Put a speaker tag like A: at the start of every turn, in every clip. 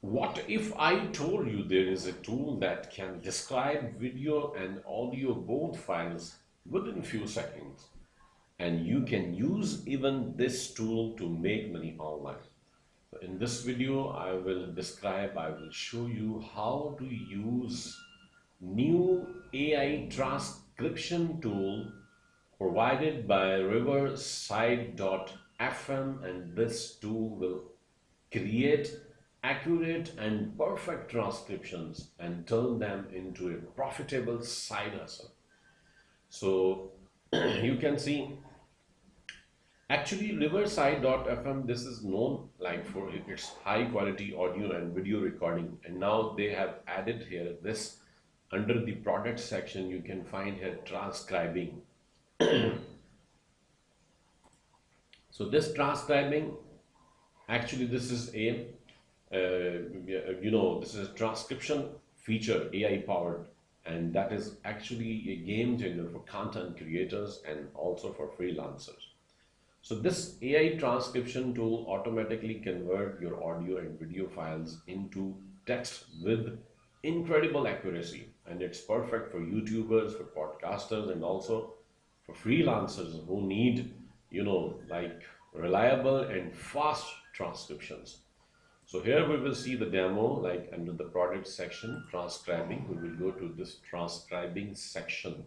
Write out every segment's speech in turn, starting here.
A: What if I told you there is a tool that can describe video and audio both files within few seconds, and you can use even this tool to make money online? So in this video, I will show you how to use new AI transcription tool provided by Riverside.fm, and this tool will create accurate and perfect transcriptions and turn them into a profitable side hustle. So you can see actually Riverside.fm, this is known like for its high quality audio and video recording, and now they have added here this under the product section. You can find here transcribing. So this transcribing, actually this is a this is a transcription feature, AI powered, and that is actually a game changer for content creators and also for freelancers. So this AI transcription tool automatically convert your audio and video files into text with incredible accuracy, and it's perfect for YouTubers, for podcasters, and also for freelancers who need, like reliable and fast transcriptions. So here we will see the demo, like under the product section, transcribing. We will go to this transcribing section.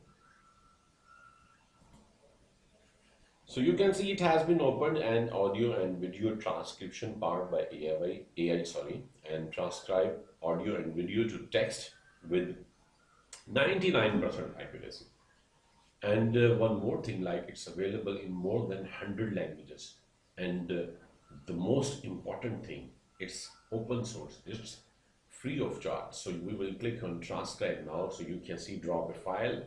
A: So you can see it has been opened, and audio and video transcription powered by AI, and transcribe audio and video to text with 99% accuracy. And one more thing, like it's available in more than 100 languages. And the most important thing, it's open source, it's free of charge. So we will click on transcribe now. So you can see drop a file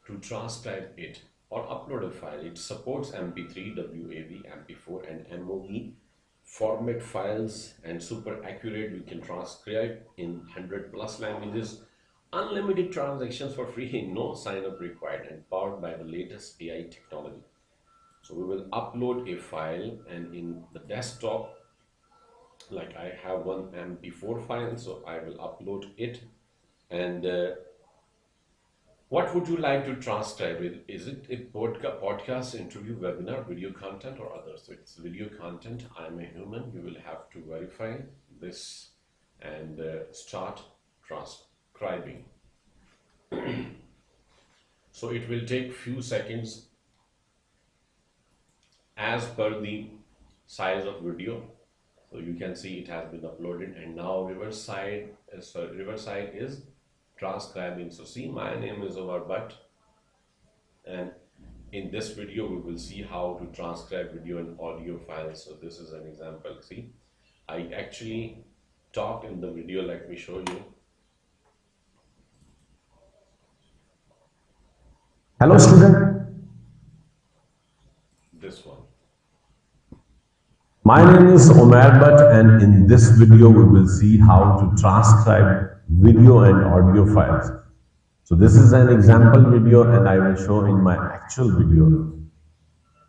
A: to transcribe it or upload a file. It supports MP3, WAV, MP4 and MOV format files, and super accurate. You can transcribe in 100 plus languages. Unlimited transactions for free, no sign up required, and powered by the latest AI technology. So we will upload a file, and in the desktop, like I have one MP4 file, so I will upload it. And what would you like to transcribe? Is it a podcast, interview, webinar, video content, or others? So it's video content. I'm a human. You will have to verify this and start transcribing. So it will take few seconds as per the size of video. So you can see it has been uploaded, and now Riverside is transcribing. So see, my name is Omar Bhatt, and in this video we will see how to transcribe video and audio files. So this is an example. See, I actually talk in the video. Let me show you.
B: Hello student,
A: This one.
B: my name is Omer Bhatt, and in this video we will see how to transcribe video and audio files. So this is an example video and I will show in my actual video.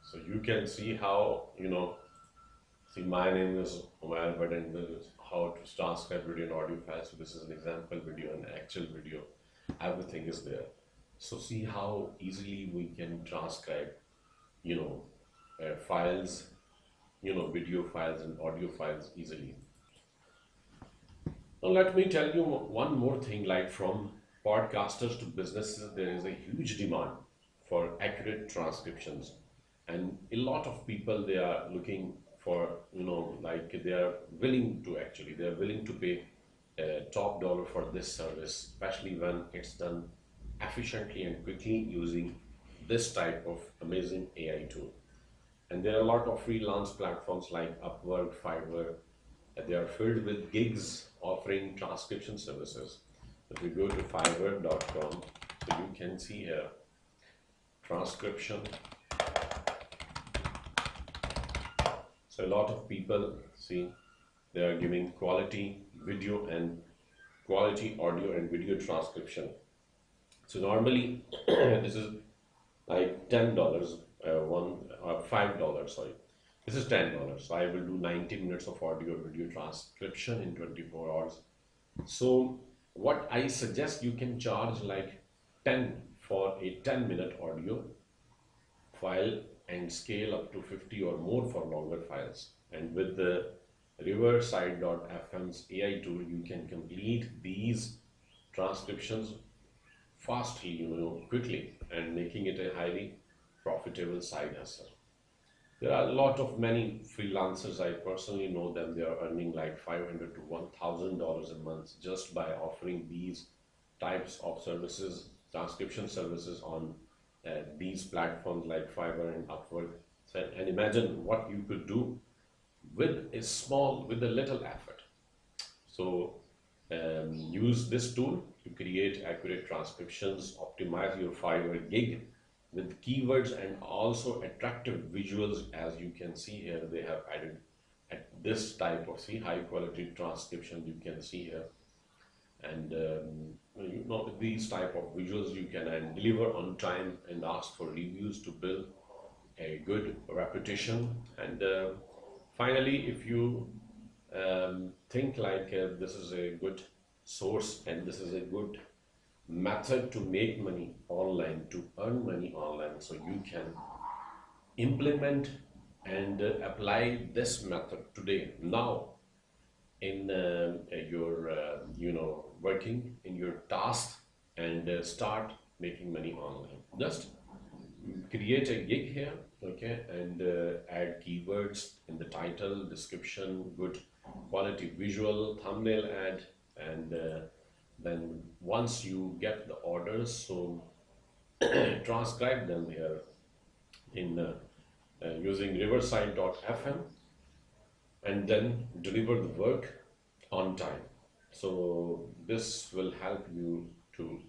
A: So you can see how, see, my name is Omer Bhatt, and this is how to transcribe video and audio files. So this is an example video and actual video. Everything is there. So see how easily we can transcribe, files, video files and audio files easily. Now let me tell you one more thing, like from podcasters to businesses, there is a huge demand for accurate transcriptions. And a lot of people, they are looking for, like they are willing to pay top dollar for this service, especially when it's done efficiently and quickly using this type of amazing AI tool. And there are a lot of freelance platforms like Upwork, Fiverr. They are filled with gigs offering transcription services. If we go to Fiverr.com, so you can see here transcription. So a lot of people, see, they are giving quality video and quality audio and video transcription. So normally this is like $10, $5, sorry. This is $10. So I will do 90 minutes of audio video transcription in 24 hours. So what I suggest, you can charge like 10 for a 10-minute audio file and scale up to 50 or more for longer files. And with the Riverside.fm's AI tool, you can complete these transcriptions fastly, quickly, and making it a highly profitable side hustle. There are a lot of many freelancers, I personally know them, they are earning like $500 to $1,000 a month just by offering these types of services, transcription services on these platforms like Fiverr and Upwork. So, and imagine what you could do with a little effort. So use this tool to create accurate transcriptions, optimize your Fiverr gig with keywords and also attractive visuals. As you can see here, they have added at this type of high quality transcription you can see here. And with these type of visuals you can deliver on time and ask for reviews to build a good reputation. And finally, if you think like this is a good source and this is a good method to make money online, to earn money online, so you can implement and apply this method today, now, in your working in your task, and start making money online. Just create a gig here, okay, and add keywords in the title, description, good quality visual, thumbnail ad, and then once you get the orders, so transcribe them here in using Riverside.fm, and then deliver the work on time. So this will help you to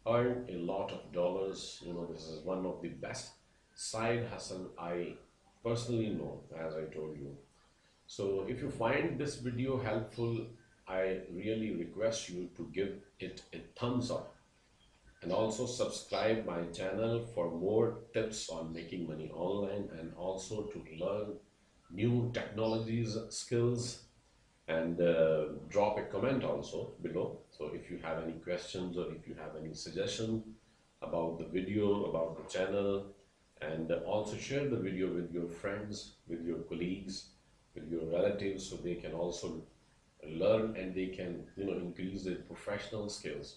A: earn a lot of dollars. This is one of the best side hustle I personally know, as I told you. So if you find this video helpful, I really request you to give it a thumbs up, and also subscribe my channel for more tips on making money online, and also to learn new technologies, skills, and drop a comment also below. So if you have any questions or if you have any suggestion about the video, about the channel, and also share the video with your friends, with your colleagues, with your relatives, so they can also learn and they can increase their professional skills.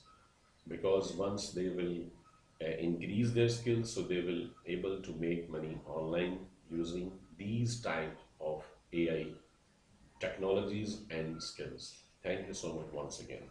A: Because once they will increase their skills, so they will able to make money online using these type of AI technologies and skills. Thank you so much once again.